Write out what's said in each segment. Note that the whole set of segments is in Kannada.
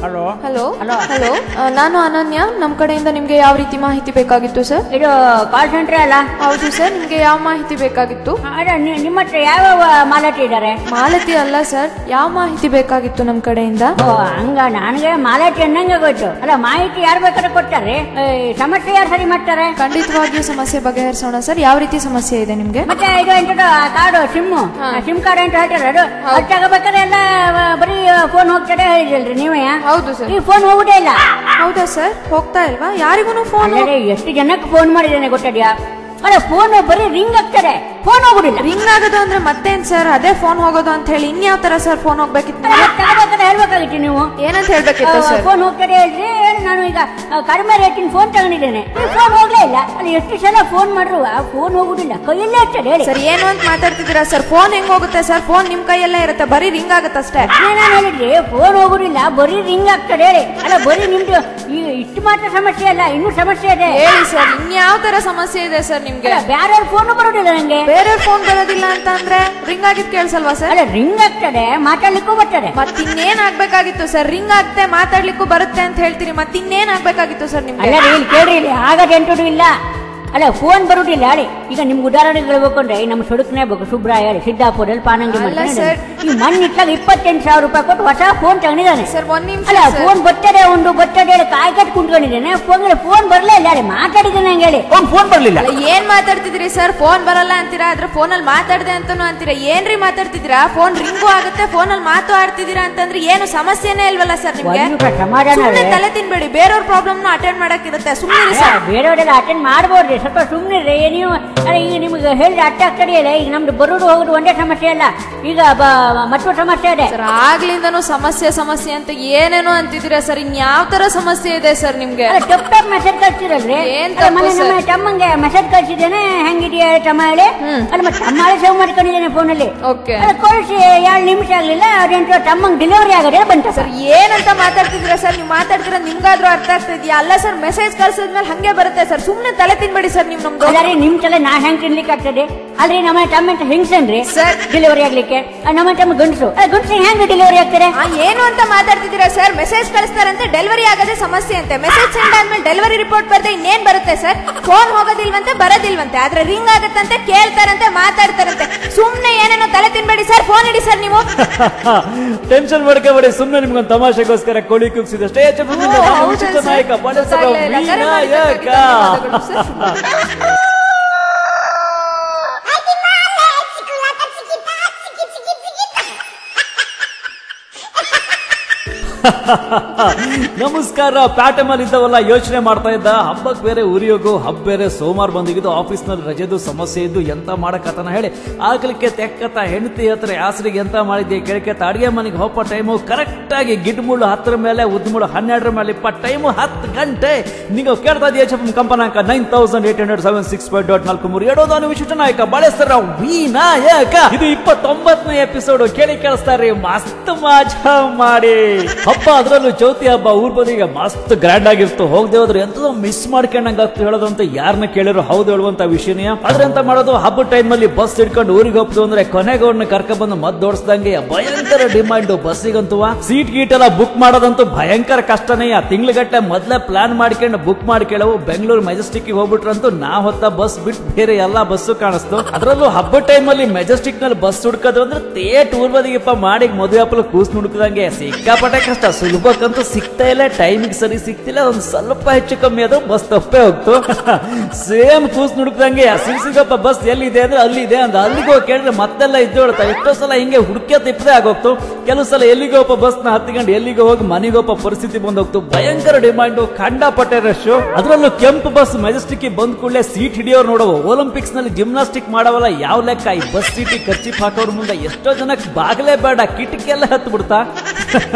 ಹಲೋ ಹಲೋ ಹಲೋ ಹಲೋ ನಾನು ಅನನ್ಯ. ನಮ್ಮ ಕಡೆಯಿಂದ ನಿಮ್ಗೆ ಯಾವ ರೀತಿ ಮಾಹಿತಿ ಬೇಕಾಗಿತ್ತು ಸರ್? ಇದು ಕಾಲ್ ಸೆಂಟರ್ ಅಲ್ಲ? ಹೌದು ಸರ್. ನಿಮ್ಗೆ ಯಾವ ಮಾಹಿತಿ ಬೇಕಾಗಿತ್ತು? ನಿಮ್ಮ ಹತ್ರ ಯಾವ ಮಾಲತಿ ಇದ್ದಾರೆ? ಮಾಲತಿ ಅಲ್ಲ ಸರ್, ಯಾವ ಮಾಹಿತಿ ಬೇಕಾಗಿತ್ತು ನಮ್ಮ ಕಡೆಯಿಂದ? ಹಂಗ ನನಗೆ ಮಾಲತಿ ಅನ್ನಂಗೆ ಗೊತ್ತು. ಅಲ್ಲ, ಮಾಹಿತಿ ಯಾರು ಬೇಕಾದ್ರೆ ಕೊಡ್ತಾರೆ, ಸಮಸ್ಯೆ ಯಾರು ಸರಿ ಮಾಡ್ತಾರೆ? ಖಂಡಿತವಾಗಿಯೂ ಸಮಸ್ಯೆ ಬಗೆಹರಿಸೋಣ ಸರ್. ಯಾವ ರೀತಿ ಸಮಸ್ಯೆ ಇದೆ ನಿಮ್ಗೆ? ಮತ್ತೆ ಇದು ಎಂತ ಕಾರ್ಡು ಸಿಮ್ ಕಾರ್ಡ್ ಅಂತ ಹೇಳ್ತಾರೆ, ಅದು ತಗೋಬೇಕಾದ್ರೆ ಎಲ್ಲ ಬರೀ ಫೋನ್ ಹೋಗ್ತದೆ ಹೇಳಿದ್ರಿ ನೀವೇ? ಹೌದು ಸರ್. ಈ ಫೋನ್ ಹೋಗುದೇ ಇಲ್ಲ. ಹೌದಾ ಸರ್? ಹೋಗ್ತಾ ಇಲ್ವಾ ಯಾರಿಗೂ ಫೋನ್? ಎಷ್ಟು ಜನಕ್ಕೆ ಫೋನ್ ಮಾಡಿದ್ದೇನೆ ಗೊತ್ತಿದ್ಯಾ? ಅಲ್ಲ, ಫೋನ್ ಬರೀ ರಿಂಗ್ ಆಗ್ತದೆ, ಫೋನ್ ಹೋಗುದಿಲ್ಲ. ರಿಂಗ್ ಆಗೋದು ಅಂದ್ರೆ ಮತ್ತೇನ್ ಸರ್? ಅದೇ ಫೋನ್ ಹೋಗೋದು ಅಂತ ಹೇಳಿ ಇನ್ಯಾವ ತರ ಸರ್ ಫೋನ್ ಹೋಗ್ಬೇಕಿತ್ತು? ಹೇಳ್ಬೇಕಾಗಿತ್ತು ನೀವು. ಏನಂತ ಹೇಳ್ಬೇಕಿತ್ತು ಸರ್? ಫೋನ್ ಹೋಗ್ತದೆ ಹೇಳ್ರಿ. ನಾನು ಈಗ ಕಡಿಮೆ ರೇಟಿನ ಫೋನ್ ತಗೊಂಡಿದ್ದೇನೆ, ಫೋನ್ ಹೋಗ್ಲೇ ಇಲ್ಲ. ಅಲ್ಲಿ ಎಷ್ಟು ಸಲ ಫೋನ್ ಮಾಡ್ರು ಫೋನ್ ಹೋಗುದಿಲ್ಲ, ಕೈಯಲ್ಲೇ ಇರ್ತದೆ. ಹೇಳಿ ಸರ್, ಏನು ಅಂತ ಮಾತಾಡ್ತಿದ್ದೀರಾ ಸರ್? ಫೋನ್ ಹೆಂಗ್ ಹೋಗುತ್ತೆ ಸರ್? ಫೋನ್ ನಿಮ್ ಕೈಯಲ್ಲೇ ಇರುತ್ತೆ, ಬರೀ ರಿಂಗ್ ಆಗುತ್ತೆ ಅಷ್ಟೇ. ನಾನು ಹೇಳಿದ್ರಿ ಫೋನ್ ಹೋಗುದಿಲ್ಲ, ಬರೀ ರಿಂಗ್ ಆಗ್ತದೆ ಹೇಳಿ. ಅಲ್ಲ, ಬರೀ ನಿಮ್ದು ಇಷ್ಟು ಮಾತ್ರ ಸಮಸ್ಯೆ ಅಲ್ಲ, ಇನ್ನೂ ಸಮಸ್ಯೆ ಇದೆ. ಹೇಳಿ ಸರ್, ಇನ್ಯಾವ ತರ ಸಮಸ್ಯೆ ಇದೆ ಸರ್ ನಿಮ್ಗೆ? ಬೇರೆ ಫೋನ್ ಬರೋದಿಲ್ಲ ನಂಗೆ. ಬೇರೆ ಫೋನ್ ಬರೋದಿಲ್ಲ ಅಂತ ಅಂದ್ರೆ ರಿಂಗ್ ಆಗಿದ್ ಕೇಳಿಸಲ್ವಾ ಸರ್? ಅಲ್ಲ, ರಿಂಗ್ ಆಗ್ತದೆ, ಮಾತಾಡ್ಲಿಕ್ಕೂ ಬರ್ತದೆ. ಮತ್ತಿನ್ನೇನ್ ಆಗ್ಬೇಕಾಗಿತ್ತು ಸರ್? ರಿಂಗ್ ಆಗ್ತೆ, ಮಾತಾಡ್ಲಿಕ್ಕೂ ಬರುತ್ತೆ ಅಂತ ಹೇಳ್ತೀರಿ, ಮತ್ತಿನ್ನೇನ್ ಆಗ್ಬೇಕಾಗಿತ್ತು ಸರ್ ನಿಮ್ಗೆ? ಅಲ್ಲ ಇಲ್ಲಿ ಕೇಳ್ರಿ, ಇಲ್ಲಿ ಆಗದೆ ಎಂಟು ಇಲ್ಲ. ಅಲ್ಲ, ಫೋನ್ ಬರುದಿಲ್ಲ ಹೇಳಿ. ಈಗ ನಿಮ್ಗೆ ಉದಾಹರಣೆ ಹೇಳ್ಬೇಕು ಅಂದ್ರೆ ನಮ್ಮ ಸೊಡುಕನೇ ಬೇಕು, ಸುಬ್ರಾಯ ಹೇಳಿ, ಸಿದ್ದಾಪುರಲ್ಲಿ ಪಾನಂಗಿ ಈ ಮಣ್ಣಿಟ್ಟಾಗ 28,000 ರೂಪಾಯಿ ಕೊಟ್ಟು ಹೊಸ ಫೋನ್ ತಗೊಂಡಿದ್ದಾನೆ ಸರ್. ಒಂದ್ ನಿಮಿಷ. ಅಲ್ಲ, ಫೋನ್ ಬರ್ತದೆ ಹೇಳಿ ಕಾಯಿ ಕಟ್ಟಿ ಕುಂತ್ಕೊಂಡಿದ್ದೇನೆ. ಫೋನ್ ಬರಲೇ ಇಲ್ಲ ಹೇಳಿ, ಮಾತಾಡಿದ್ದೇನೆ ಹಂಗೆ ಹೇಳಿ. ಫೋನ್ ಬರ್ಲಿಲ್ಲ. ಏನ್ ಮಾತಾಡ್ತಿದ್ರಿ ಸರ್? ಫೋನ್ ಬರಲ್ಲ ಅಂತೀರಾ, ಅದ್ರ ಫೋನ್ ಅಲ್ಲಿ ಮಾತಾಡ್ದೆ ಅಂತಾನು ಅಂತೀರಾ. ಏನ್ರಿ ಮಾತಾಡ್ತಿದ್ದೀರಾ? ಫೋನ್ ರಿಂಗು ಆಗುತ್ತೆ, ಫೋನ್ ಅಲ್ಲಿ ಮಾತು ಆಡ್ತಿದ್ದೀರಾ ಅಂತಂದ್ರೆ ಏನು ಸಮಸ್ಯೆನೇ ಇಲ್ವಲ್ಲ ಸರ್ ನಿಮ್ಗೆ? ಸುಮ್ಮನೆ ತಲೆ ತಿನ್ಬೇಡಿ, ಬೇರೆಯವ್ರ ಪ್ರಾಬ್ಲಮ್ ಅಟೆಂಡ್ ಮಾಡಕ್ ಇರುತ್ತೆ. ಸುಮ್ಮನೆ ಬೇರೆಯವರೆಲ್ಲ ಅಟೆಂಡ್ ಮಾಡ್ಬೋದ್ರಿ, ಸ್ವಲ್ಪ ಸುಮ್ಮನೆ ನೀವು. ಈಗ ನಿಮ್ಗೆ ಹೇಳಿದ್ರೆ ಅರ್ಥ ಆಗ್ತದೆ. ಈಗ ನಮ್ದು ಬರೋದು ಹೋಗೋದು ಒಂದೇ ಸಮಸ್ಯೆ ಅಲ್ಲ, ಈಗ ಮತ್ತೊಂದು ಸಮಸ್ಯೆ ಇದೆ ಸರ್. ಆಗ್ಲಿಂದನೂ ಸಮಸ್ಯೆ ಅಂತ ಏನೇನೋ ಅಂತಿದ್ದೀರಾ ಸರ್. ಇನ್ಯಾವ ತರ ಸಮಸ್ಯೆ ಇದೆ ಸರ್ ನಿಮ್ಗೆ? ಟಪ್ ಮೆಸೇಜ್ ಕಳ್ಸಿರಲ್ರಿ. ತಮ್ಮಂಗೆ ಮೆಸೇಜ್ ಕಳ್ಸಿದ್ದೇನೆ, ಹೆಂಗಿದೆಯಾ ತಮ್ಮ ಹೇಳಿ. ಅಲ್ಲಿ ಮತ್ತೆ ತಮ್ಮ ಸೇವ್ ಮಾಡ್ಕೊಂಡಿದ್ದೇನೆ ಫೋನಲ್ಲಿ. ಕಳಿಸಿ 2 ನಿಮಿಷ ಆಗ್ಲಿಲ್ಲ, ಅದೇಂಟು ತಮ್ಮಂಗೆ ಡೆಲಿವರಿ ಆಗೋದೇ ಬಂತ ಸರ್. ಏನಂತ ಮಾತಾಡ್ತಿದ್ದೀರಾ ಸರ್? ನೀವು ಮಾತಾಡ್ತಿರ ನಿಮ್ಗಾದ್ರೂ ಅರ್ಥ ಆಗ್ತಾ ಇದೆಯಾ? ಅಲ್ಲ ಸರ್, ಮೆಸೇಜ್ ಕಳ್ಸಿದ್ಮೇಲೆ ಹಂಗೆ ಬರುತ್ತೆ ಸರ್. ಸುಮ್ನೆ ತಲೆ ತಿನ್ಬೇಡಿ ಸರ್ ನೀವು ನಮ್ದು. ಅಲ್ರಿ, ನಿಮ್ ತಲೆ ನಾ ಹೆಂಗ್ ತಿನ್ಲಿಕ್ಕೆ ಆಗ್ತದೆ? ಅಲ್ರಿ, ನಮ್ಮ ತಮ್ಮ ಹೆಂಗ್ಸನ್ರಿ ಸರ್ ಡೆಲಿವರಿ ಆಗ್ಲಿಕ್ಕೆ. ನಮ್ಮ ತಮ್ಮ ಗಂಡಸು ಹೆಂಗ್ ಡೆಲಿವರಿ ಆಗ್ತಾರೆ? ಏನು ಅಂತ ಮಾತಾಡ್ತಿದ್ದೀರಾ ಸರ್? ಮೆಸೇಜ್ ಕಳಿಸ್ತಾರಂತೆ, ಡೆಲಿವರಿ ಆಗೋದೇ ಸಮಸ್ಯೆ ಅಂತೆ. ಮೆಸೇಜ್ ಸೆಂಡ್ ಆದ್ಮೇಲೆ ಡೆಲಿವರಿ ರಿಪೋರ್ಟ್ ಬರ್ದೆ ಇನ್ನೇನ್ ಬರುತ್ತೆ ಸರ್? ಫೋನ್ ಹೋಗೋದಿಲ್ವಂತೆ, ಬರೋದಿಲ್ವಂತೆ. ಆದ್ರೆ ರಿಂಗ್ ಆಗತ್ತಂತೆ, ಕೇಳ್ತಾರಂತೆ, ಮಾತಾಡ್ತಾರಂತೆ. ಸುಮ್ನೆ ಏನೇನೋ ತಲೆ ತಿನ್ಬೇಡಿ ಸರ್. ಫೋನ್ ಇಡಿ ಸರ್ ನೀವು. ಟೆನ್ಷನ್ ಮಾಡ್ಕೋಬೇಡಿ, ಸುಮ್ಮನೆ ನಿಮ್ಗೊಂದು ತಮಾಷೆಗೋಸ್ಕರ ಕೋಳಿ ಕೂಗ್ಸಿದೆ. ಸ್ಟೇಜ್ ನಾಯಕ ವಿನಾಯಕ. ನಮಸ್ಕಾರ. ಪ್ಯಾಟಮಲ್ ಇದ್ದವಲ್ಲ, ಯೋಚನೆ ಮಾಡ್ತಾ ಇದ್ದ ಹಬ್ಬಕ್ಕೆ ಬೇರೆ ಊರಿಯೋಗು, ಹಬ್ಬ ಬೇರೆ ಸೋಮವಾರ ಬಂದಿದ್ದು, ಆಫೀಸ್ ನಲ್ಲಿ ರಜೆದು ಸಮಸ್ಯೆ ಇದ್ದು ಎಂತ ಮಾಡಕತನ ಹೇಳಿ ಆಗ್ಲಿಕ್ಕೆ ತೆಕ್ಕತ ಹೆಂಡತಿ ಹತ್ರ ಯಾಸರಿಗೆ ಎಂತ ಮಾಡಿದ್ದೆ ಕೇಳಕತ್ತ ಅಡಿಗೆ ಮನೆಗೆ ಹೋಗೋ ಟೈಮು ಕರೆಕ್ಟ್ ಆಗಿ ಗಿಡ್ಮುಳ್ಳು 10 ಮೇಲೆ ಉದ್ಮುಳು 12 ಮೇಲೆ ಇಪ್ಪ ಟೈಮು 10 ಗಂಟೆ. ನೀವು ಕೇಳ್ತಾ ಇದ್ದೀಯ ಕಂಪನಾಂಕ 98007065.43 ಹೇಳೋದಾನು ವಿಶಿಷ್ಟ ನಾಯಕ ಬಳಸ್ತಾರ ವಿನಾಯಕ. ಇದು 29ನೇ ಎಪಿಸೋಡ್. ಕೇಳಿ ಕೇಳಿಸ್ತಾರ್ರಿ, ಮಸ್ತ್ ಮಜಾ ಮಾಡಿ. ಹಬ್ಬ, ಅದರಲ್ಲೂ ಚೌತಿ ಹಬ್ಬ ಊರ್ ಬದಿಗೆ ಮಸ್ತ್ ಗ್ರ್ಯಾಂಡ್ ಆಗಿರ್ತು. ಹೋಗದೆ ಹೋದ್ರೆ ಎಂತದೋ ಮಿಸ್ ಮಾಡ್ಕೊಂಡಂಗ ಆಗ್ತು ಹೇಳೋದು ಅಂತ ಯಾರನ್ನ ಕೇಳಿರೋ ಹೌದು ಹೇಳುವಂತ ವಿಷಯನೇ. ಆದ್ರೆ ಅಂತ ಮಾಡೋದು, ಹಬ್ಬ ಟೈಮ್ ಅಲ್ಲಿ ಬಸ್ ಹಿಡ್ಕೊಂಡು ಊರಿಗೆ ಹೋಗ್ತು ಅಂದ್ರೆ ಕೊನೆಗೆ ಅವ್ರನ್ನ ಕರ್ಕ ಬಂದು ಮದ್ದೋಡಿಸ್ದಂಗೆ ಭಯಂಕರ ಡಿಮಾಂಡ್ ಬಸ್ಸಿಗಂತೂ. ಸೀಟ್ ಗೀಟ್ ಎಲ್ಲ ಬುಕ್ ಮಾಡೋದಂತೂ ಭಯಂಕರ ಕಷ್ಟನೇ. ತಿಂಗ್ಳುಗಟ್ಟಲೆ ಮೊದ್ಲೇ ಪ್ಲಾನ್ ಮಾಡ್ಕೊಂಡು ಬುಕ್ ಮಾಡ್ಕೊಳ್ಳವು. ಬೆಂಗಳೂರು ಮೆಜೆಸ್ಟಿಕ್ ಹೋಗ್ಬಿಟ್ರಂತೂ ನಾ ಹೊತ್ತ ಬಸ್ ಬಿಟ್ಟು ಬೇರೆ ಎಲ್ಲಾ ಬಸ್ಸು ಕಾಣಿಸ್ತು. ಅದರಲ್ಲೂ ಹಬ್ಬ ಟೈಮ್ ಅಲ್ಲಿ ಮೆಜೆಸ್ಟಿಕ್ ನಲ್ಲಿ ಬಸ್ ಹುಡ್ಕೋದು ಅಂದ್ರೆ ತೇಟ್ ಊರ್ ಬದಿಗೆಪ್ಪ ಮಾಡಿ ಮದುವೆ ಹಪ್ಪಲು ಕೂಸ್ ನುಡ್ಕದಂಗೆ ಸಿಕ್ಕಾಪಟ್ಟೆ ಕಷ್ಟ. ಸುಲಭಕ್ಕಂತೂ ಸಿಗ್ತಾ ಇಲ್ಲ, ಟೈಮಿಗೆ ಸರಿ ಸಿಗ್ತಿಲ್ಲ. ಒಂದ್ ಸ್ವಲ್ಪ ಹೆಚ್ಚು ಕಮ್ಮಿ ಆದ್ರೂ ಬಸ್ ತಪ್ಪೇ ಹೋಗ್ತು. ಸೇಮ್ ಕೂಸ್ ನುಡ್ಕದಂಗೆ ಸಿಗಪ್ಪ ಬಸ್ ಎಲ್ಲಿದೆ ಅಂದ್ರೆ ಅಲ್ಲಿದೆ ಅಂದ. ಅಲ್ಲಿಗೆ ಹೋಗಿ ಕೇಳಿದ್ರೆ ಮತ್ತೆಲ್ಲ ಇದ್ದೋಳ್ತಾ. ಎಷ್ಟೋ ಸಲ ಹಿಂಗೆ ಹುಡುಕೇ ತಿಪ್ಪದೆ ಆಗೋಗ್ತು. ಕೆಲವು ಸಲ ಎಲ್ಲಿಗೋಪ ಬಸ್ ನ ಹತ್ತಿಕೊಂಡು ಎಲ್ಲಿಗೆ ಹೋಗಿ ಮನೆಗೋಪ ಪರಿಸ್ಥಿತಿ ಬಂದೋಗ್ತು. ಭಯಂಕರ ಡಿಮಾಂಡ್, ಕಂಡಾಪಟ್ಟೆ ರಶ್. ಅದರಲ್ಲೂ ಕೆಂಪು ಬಸ್ ಮೆಜೆಸ್ಟಿಕ್ ಬಂದ್ ಕೂಡಲೇ ಸೀಟ್ ಹಿಡಿಯೋರು ನೋಡವು. ಒಲಿಂಪಿಕ್ಸ್ ನಲ್ಲಿ ಜಿಮ್ನಾಸ್ಟಿಕ್ ಮಾಡವಲ್ಲ ಯಾವ ಲೆಕ್ಕ. ಈ ಬಸ್ ಸೀಟಿಗೆ ಖರ್ಚಿ ಹಾಕೋರ್ ಮುಂದೆ ಎಷ್ಟೋ ಜನಕ್ಕೆ ಬಾಗಲೇ ಬೇಡ, ಕಿಟಕಿಯೆಲ್ಲ ಹತ್ತು ಬಿಡ್ತಾ.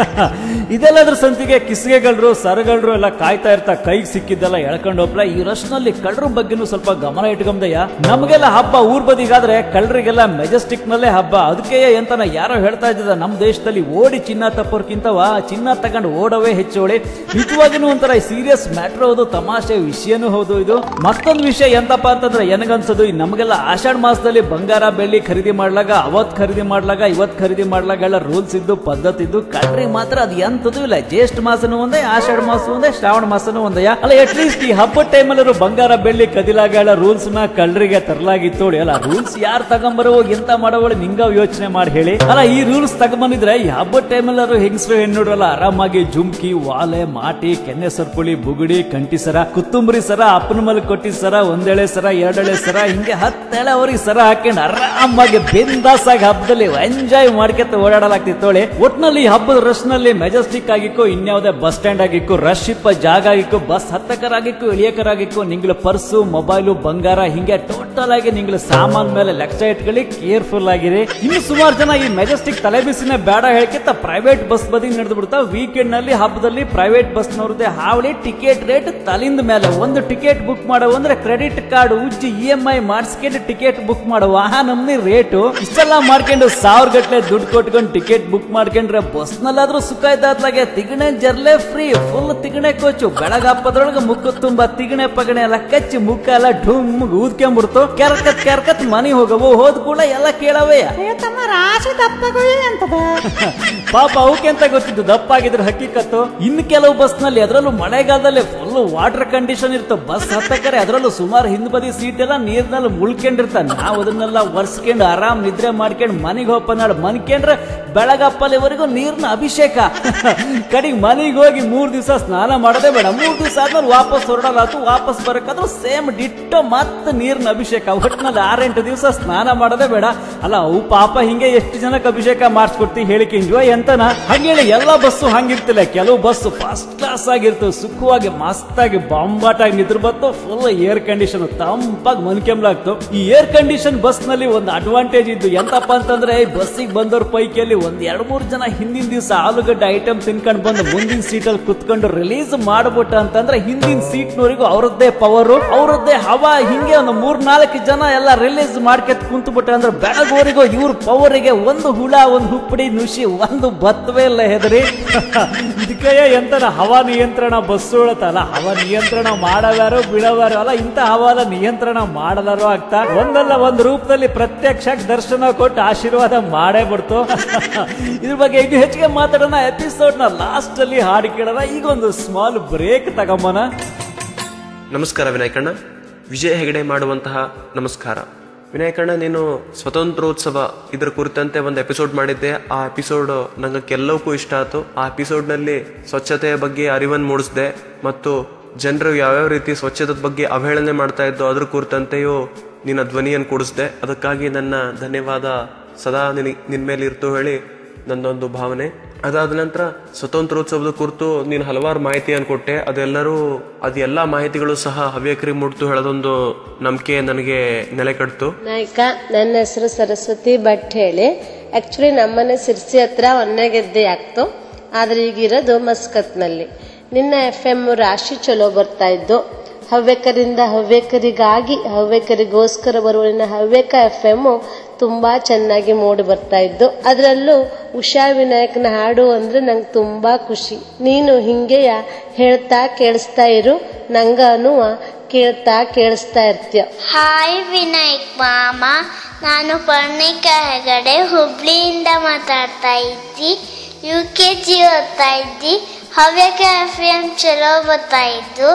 ಇದೆಲ್ಲಾದ್ರೂ ಸಂತಿಗೆ ಕಿಸ್ಗೆಗಳ್ರು ಸರಗಳ್ರು ಎಲ್ಲ ಕಾಯ್ತಾ ಇರ್ತಾ ಕೈಗೆ ಸಿಕ್ಕಿದ್ದೆಲ್ಲ ಎಳ್ಕೊಂಡು ಹೋಗ್ಲ. ಈ ರಶ್ ನಲ್ಲಿ ಕಳ್ಳರ ಬಗ್ಗೆನೂ ಸ್ವಲ್ಪ ಗಮನ ಇಟ್ಕೊಂಡಯ್ಯ. ನಮ್ಗೆಲ್ಲ ಹಬ್ಬ ಊರ್ ಬದಿಗಾದ್ರೆ ಕಳ್ಳರಿಗೆಲ್ಲ ಮೆಜೆಸ್ಟಿಕ್ ನಲ್ಲೇ ಹಬ್ಬ. ಅದಕ್ಕೆ ಎಂತನ ಯಾರೋ ಹೇಳ್ತಾ ಇದ್ದ, ನಮ್ ದೇಶದಲ್ಲಿ ಓಡಿ ಚಿನ್ನ ತಪ್ಪೋರ್ಕಿಂತವ ಚಿನ್ನ ತಗೊಂಡು ಓಡವೇ ಹೆಚ್ಚೋಳಿ. ನಿಜವಾಗಿನೂ ಒಂಥರ ಸೀರಿಯಸ್ ಮ್ಯಾಟರ್ ಹೌದು, ತಮಾಷೆ ವಿಷಯನೂ ಹೌದು. ಇದು ಮತ್ತೊಂದು ವಿಷಯ ಎಂತಪ್ಪ ಅಂತಂದ್ರೆ ನನಗನ್ಸೋದು, ನಮಗೆಲ್ಲ ಆಷಾಢ ಮಾಸದಲ್ಲಿ ಬಂಗಾರ ಬೆಳ್ಳಿ ಖರೀದಿ ಮಾಡ್ಲಾಗ, ಅವತ್ ಖರೀದಿ ಮಾಡ್ಲಾಗ, ಇವತ್ ಖರೀದಿ ಮಾಡ್ಲಾಗ ಎಲ್ಲ ರೂಲ್ಸ್ ಇದ್ದು ಪದ್ಧತಿ ಇದ್ದು. ಜನರಿಗೆ ಮಾತ್ರ ಅದು ಎಂತದೂ ಇಲ್ಲ. ಜ್ಯೇಷ್ಠ ಮಾಸನೂ ಒಂದೇ, ಆಷಾಢ ಮಾಸ ಒಂದೇ, ಶ್ರಾವಣ ಮಾಸನೂ ಒಂದಯ್ಯ. ಅಲ್ಲ ಅಟ್ ಲೀಸ್ಟ್ ಈ ಹಬ್ಬದ ಟೈಮಲ್ಲಿ ಬಂಗಾರ ಬೆಳ್ಳಿ ಕದಿಲಾಗ ರೂಲ್ಸ್ ನ ಕಳ್ಳರಿಗೆ ತರಲಾಗಿತ್ತು. ಅಲ್ಲ ರೂಲ್ಸ್ ಯಾರು ತಗೊಂಬರೋ ಎಂತ ಮಾಡೋವಳು ನಿಂಗ ಯೋಚನೆ ಮಾಡಿ ಹೇಳಿ. ಅಲ್ಲ ಈ ರೂಲ್ಸ್ ತಗೊಂಬಂದಿದ್ರೆ ಈ ಹಬ್ಬದ ಟೈಮಲ್ಲಿ ಹೆಂಗಸರು ಹೆಣ್ಣುಡ್ರಲ್ಲ ಆರಾಮಾಗಿ ಜುಮ್ಕಿ, ವಾಲೆ, ಮಾಟಿ, ಕೆನ್ನೆ ಸರ್ಪುಳಿ, ಬುಗುಡಿ, ಕಂಟಿ ಸರ, ಕುತ್ತುಂಬರಿ ಸರ, ಅಪ್ಪನ ಮಲ್ ಕೊಟ್ಟಿ ಸರ, ಒಂದೆಳೆ ಸರ, ಎರಡೆಳೆ ಸರ, ಹಿಂಗೆ 10 ಎಳೆವರೆಗೆ ಸರ ಹಾಕೊಂಡು ಆರಾಮಾಗಿ ಬಿಂದಾಸ್ ಆಗಿ ಹಬ್ಬದಲ್ಲಿ ಎಂಜಾಯ್ ಮಾಡ್ಕೊತ ಓಡಾಡಲಾಗ್ತಿತ್ತೋಳೆ. ಒಟ್ನಲ್ಲಿ ಹಬ್ಬದ ರಶ್ ನಲ್ಲಿ ಮೆಜೆಸ್ಟಿಕ್ ಆಗಿಕ್ಕೋ, ಇನ್ಯಾವುದೇ ಬಸ್ ಸ್ಟ್ಯಾಂಡ್ ಆಗಿಕ್ಕೋ, ರಶ್ ಇಪ್ಪ ಜಾಗ ಆಗಿಕ್ಕೋ, ಬಸ್ ಹತ್ತಕರಾಗಿಕ್ಕೋ, ಇಳಿಯಕರಾಗಿಕ್ಕೋ, ನಿಂಗ್ಲ ಪರ್ಸು, ಮೊಬೈಲು, ಬಂಗಾರ ಹಿಂಗೆ ಟೋಟಲ್ ಆಗಿ ನಿಂಗ್ಲ ಸಾಮಾನ್ ಮೇಲೆ ಲಕ್ಷ ಇಟ್ಕೊಳ್ಳಿ, ಕೇರ್ಫುಲ್ ಆಗಿರಿ. ಇನ್ನು ಸುಮಾರು ಜನ ಈ ಮೆಜೆಸ್ಟಿಕ್ ತಲೆಬಿಸಿನ ಬೇಡ ಹೇಳ್ಕಿತ್ತ ಪ್ರೈವೇಟ್ ಬಸ್ ಬದಿ ನಡೆದು ಬಿಡ್ತಾವ. ವೀಕೆಂಡ್ ನಲ್ಲಿ ಹಬ್ಬದಲ್ಲಿ ಪ್ರೈವೇಟ್ ಬಸ್ ನವ್ರದ್ದೇ ಹಾವಳಿ. ಟಿಕೆಟ್ ರೇಟ್ ತಲಿಂದ ಮೇಲೆ. ಒಂದು ಟಿಕೆಟ್ ಬುಕ್ ಮಾಡೋ ಅಂದ್ರೆ ಕ್ರೆಡಿಟ್ ಕಾರ್ಡ್ ಉಜ್ಜಿ EMI ಮಾಡಿಸ್ಕೊಂಡು ಟಿಕೆಟ್ ಬುಕ್ ಮಾಡುವ ನಮ್ನಿ ರೇಟು. ಇಷ್ಟೆಲ್ಲ ಮಾಡ್ಕೊಂಡು 1000 ಗಟ್ಲೆ ದುಡ್ಡು ಕೊಟ್ಕೊಂಡು ಟಿಕೆಟ್ ಬುಕ್ ಮಾಡ್ಕೊಂಡ್ರೆ ಬಸ್ ನಲ್ಲಾದ್ರೂ ಸುಖ ಇದ್ದಾತ್ಲಾಗೆ ತಿಗಣೆ ಜರ್ಲೆ ಫ್ರೀ, ಫುಲ್ ತಿಗಣೆ ಕೋಚು. ಬೆಳಗಪ್ಪದ್ರೊಳಗೆ ಮುಖ ತುಂಬಾ ತಿಗಣೆ ಪಗಣೆ ಎಲ್ಲ ಕಚ್ಚಿ ಮುಖ ಎಲ್ಲ ಢುಮ್ ಊದ್ಕೊಂಡ್ಬಿಡ್ತು. ಕೆರ್ಕತ್ ಮನಿ ಹೋಗವು. ಹೋದ್ ಕೂಡ ಎಲ್ಲ ಕೇಳವೇ ರಾಶಿ ದಪ್ಪಗಳು ಅಂತದ ಪಾಪ ಅವಕ್ಕೆ ಅಂತ ಗೊತ್ತಿದ್ದು ದಪ್ಪ ಆಗಿದ್ರೆ ಹಕ್ಕಿಕತ್ತು. ಇನ್ನು ಕೆಲವು ಬಸ್ ನಲ್ಲಿ ಅದರಲ್ಲೂ ಮಳೆಗಾಲದಲ್ಲಿ ಫುಲ್ ವಾಟರ್ ಕಂಡೀಷನ್ ಇರ್ತವೆ. ಬಸ್ ಹತ್ತಕರೆ ಅದರಲ್ಲೂ ಸುಮಾರು ಹಿಂದ್ ಬದಿ ಸೀಟ್ ಎಲ್ಲ ನೀರ್ನಲ್ಲಿ ಮುಳ್ಕೊಂಡಿರ್ತ. ನಾವು ಅದನ್ನೆಲ್ಲ ಒರ್ಸ್ಕೊಂಡು ಆರಾಮ್ ನಿದ್ರೆ ಮಾಡ್ಕೊಂಡು ಮನೆಗೆ ಹೋಗ್ಪನಾಡು ಮನ್ಕೊಂಡ್ರೆ ಬೆಳಗಪ್ಪಲಿವರೆಗೂ ನೀರ್ನ ಅಭಿಷೇಕ. ಕಡೆಗೆ ಮನೆಗೆ ಹೋಗಿ 3 ದಿವಸ ಸ್ನಾನ ಮಾಡೋದೇ ಬೇಡ. 3 ದಿವಸ ಆದ್ಮೇಲೆ ವಾಪಸ್ ಹೊರಡಲಾತು. ವಾಪಸ್ ಬರಕಾದ್ರೂ ಸೇಮ್ ಡಿಟ್ಟೋ ಮತ್ತೆ ನೀರ್ನ ಅಭಿಷೇಕ. ಒಟ್ಟಿನಲ್ಲಿ 6-8 ದಿವಸ ಸ್ನಾನ ಮಾಡೋದೇ ಬೇಡ. ಅಲ್ಲ ಅವು ಪಾಪ ಹಿಂಗೆ ಎಷ್ಟು ಜನಕ್ಕೆ ಅಭಿಷೇಕ ಮಾಡಿಸ್ಕೊಡ್ತಿ ಹೇಳಿಕೆ ಎಂಜಾಯ್ ಅಂತನ. ಹಂಗೇಳಿ ಎಲ್ಲಾ ಬಸ್ಸು ಹಂಗಿರ್ತಿಲ್ಲ. ಕೆಲವು ಬಸ್ಸು ಫಸ್ಟ್ ಕ್ಲಾಸ್ ಆಗಿರ್ತವೆ, ಸುಖವಾಗಿ ಮಸ್ತಾಗಿ ಬಾಂಬಾಟಾಗಿ ನಿದ್ರ ಬತ್ತು. ಫುಲ್ ಏರ್ ಕಂಡೀಷನ್ ತಂಪಾಗಿ ಮನ್ಕೆಂಬ್ಲಾಗ್ತು. ಈ ಏರ್ ಕಂಡೀಷನ್ ಬಸ್ ನಲ್ಲಿ ಒಂದು ಅಡ್ವಾಂಟೇಜ್ ಇದ್ದು ಎಂತಪ್ಪ ಅಂತಂದ್ರೆ ಬಸ್ಸಿಗೆ ಬಂದವ್ರ ಪೈಕಿಯಲ್ಲಿ 1-2-3 ಜನ ಹಿಂದಿನ ದಿವಸ ಆಲೂಗಡ್ಡೆ ಐಟಮ್ ತಿನ್ಕೊಂಡು ಬಂದು ಮುಂದಿನ ಸೀಟಲ್ಲಿ ಕುತ್ಕೊಂಡು ರಿಲೀಸ್ ಮಾಡ್ಬಿಟ್ಟ ಅಂತಂದ್ರೆ ಹಿಂದಿನ ಸೀಟ್ನವರಿಗೂ ಅವ್ರದ್ದೇ ಪವರು, ಅವ್ರದ್ದೇ ಹವಾ. ಹಿಂಗೆ ಒಂದು 3-4 ಜನ ಎಲ್ಲ ರಿಲೀಸ್ ಮಾಡ್ಕೊತ್ ಕುಂತು ಬಿಟ್ಟ ಅಂದ್ರೆ ಬೆಳಗೋರಿಗೂ ಇವ್ರ ಪವರಿಗೆ ಒಂದು ಹುಳ, ಒಂದು ಹುಪ್ಪಡಿ, ನುಷಿ, ಒಂದು ಬತ್ತವೇ ಇಲ್ಲ ಹೆದರಿ. ಇದಕ್ಕೆ ಎಂತನ ಹವಾ ನಿಯಂತ್ರಣ ಬಸ್ ಉಳತಲ್ಲ. ಹವಾ ನಿಯಂತ್ರಣ ಮಾಡಲಾರೋ ಬಿಡವಾರೋ ಅಲ್ಲ, ಇಂತ ಹವಾಲ ನಿಯಂತ್ರಣ ಮಾಡಲಾರೋ ಆಗ್ತಾ ಒಂದಲ್ಲ ಒಂದು ರೂಪದಲ್ಲಿ ಪ್ರತ್ಯಕ್ಷ ದರ್ಶನ ಕೊಟ್ಟು ಆಶೀರ್ವಾದ ಮಾಡೇ ಬಿಡ್ತು. ಇದ್ರ ಬಗ್ಗೆ ಈಗ ಹೆಚ್ಚಿಗೆ ಮಾತಾಡೋಣ. ಎಪಿಸೋಡ್ ನ ಲಾಸ್ಟ್ ಅಲ್ಲಿ ಹಾಡು ಕೇಳೋಣ. ಈಗ ಒಂದು ಸ್ಮಾಲ್ ಬ್ರೇಕ್ ತಗೊಂಬನ. ನಮಸ್ಕಾರ ವಿನಾಯಕಣ್ಣ. ವಿಜಯ್ ಹೆಗಡೆ ಮಾಡುವಂತಹ ನಮಸ್ಕಾರ. ವಿನಾಯಕಣ್ಣ, ನೀನು ಸ್ವತಂತ್ರೋತ್ಸವ ಇದರ ಕುರಿತಂತೆ ಒಂದು ಎಪಿಸೋಡ್ ಮಾಡಿದ್ದೆ. ಆ ಎಪಿಸೋಡ್ ನಂಗೆ ಕೆಲವಕ್ಕೂ ಇಷ್ಟ ಆಯ್ತು. ಆ ಎಪಿಸೋಡ್ ನಲ್ಲಿ ಸ್ವಚ್ಛತೆಯ ಬಗ್ಗೆ ಅರಿವನ್ನು ಮೂಡಿಸಿದೆ ಮತ್ತು ಜನರು ಯಾವ್ಯಾವ ರೀತಿ ಸ್ವಚ್ಛತೆ ಬಗ್ಗೆ ಅವಹೇಳನೆ ಮಾಡ್ತಾ ಇದ್ದೋ ಅದ್ರ ಕುರಿತಂತೆಯೂ ನಿನ್ನ ಧ್ವನಿಯನ್ನು ಕೂಡಿಸಿದೆ. ಅದಕ್ಕಾಗಿ ನನ್ನ ಧನ್ಯವಾದ ಸದಾ ನಿನ್ ಮೇಲೆ ಇರ್ತು ಹೇಳಿ ನನ್ನೊಂದು ಭಾವನೆ. ಅದಾದ ನಂತರ ಸ್ವತಂತ್ರೋತ್ಸವದ ಕುರಿತು ನೀನು ಹಲವಾರು ಮಾಹಿತಿಯನ್ನು ಕೊಟ್ಟೆ. ಅದೆಲ್ಲ ಮಾಹಿತಿಗಳು ಸಹ ಹವ್ಯಕರಿಗೆ ಮುಟ್ತು ಹೇಳೋದೊಂದು ನಂಬಿಕೆ ನನಗೆ ನೆಲೆ ಕಟ್ತು. ನಾಯಕ, ನನ್ನ ಹೆಸರು ಸರಸ್ವತಿ ಭಟ್ ಹೇಳಿ. ಆಕ್ಚುಲಿ ನಮ್ಮನೆ ಸಿರ್ಸಿ ಹತ್ರ ಹೊನ್ನಗೆದ್ದೆ ಆಗ್ತು, ಆದ್ರೆ ಈಗಿರೋದು ಮಸ್ಕತ್ನಲ್ಲಿ. ನಿನ್ನ FM ರಾಶಿ ಚಲೋ ಬರ್ತಾ ಇದ್ದು. ಹವ್ಯಕರಿಂದ ಹವ್ಯಕರಿಗಾಗಿ ಹವ್ಯಕರಿಗೋಸ್ಕರ ಬರುವ ನಿನ್ನ ಹವ್ಯಕ FM ತುಂಬಾ ಚೆನ್ನಾಗಿ ಮೂಡಿ ಬರ್ತಾ ಇದ್ದು. ಅದರಲ್ಲೂ ಉಷಾ ವಿನಾಯಕನ ಹಾಡು ಅಂದ್ರೆ ನಂಗೆ ತುಂಬಾ ಖುಷಿ. ನೀನು ಹಿಂಗೆಯ ಹೇಳ್ತಾ ಕೇಳಿಸ್ತಾ ಇರು, ನಂಗನು ಕೇಳ್ತಾ ಕೇಳಿಸ್ತಾ ಇರ್ತೀಯ. ಹಾಯ್ ವಿನಾಯಕ್ ಮಾಮ, ನಾನು ಪರ್ಣಿಕಾ ಹೆಗಡೆ ಹುಬ್ಳಿಯಿಂದ ಮಾತಾಡ್ತಾ ಇದ್ದಿ. UKG ಓದ್ತಾ ಇದ್ದಿ. ಹವ್ಯಕ FM ಚಲೋ ಬರ್ತಾ ಇದ್ದು.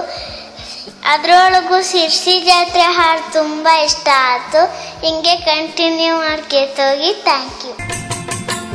ಅದ್ರೊಳಗೂ ಸಿರ್ಸಿ ಜಾತ್ರೆ ಹಾಡು ತುಂಬಾ ಇಷ್ಟ ಆಯ್ತು. ಹಿಂಗೆ ಕಂಟಿನ್ಯೂ ಮಾಡ್ಕೇತೋಗಿ.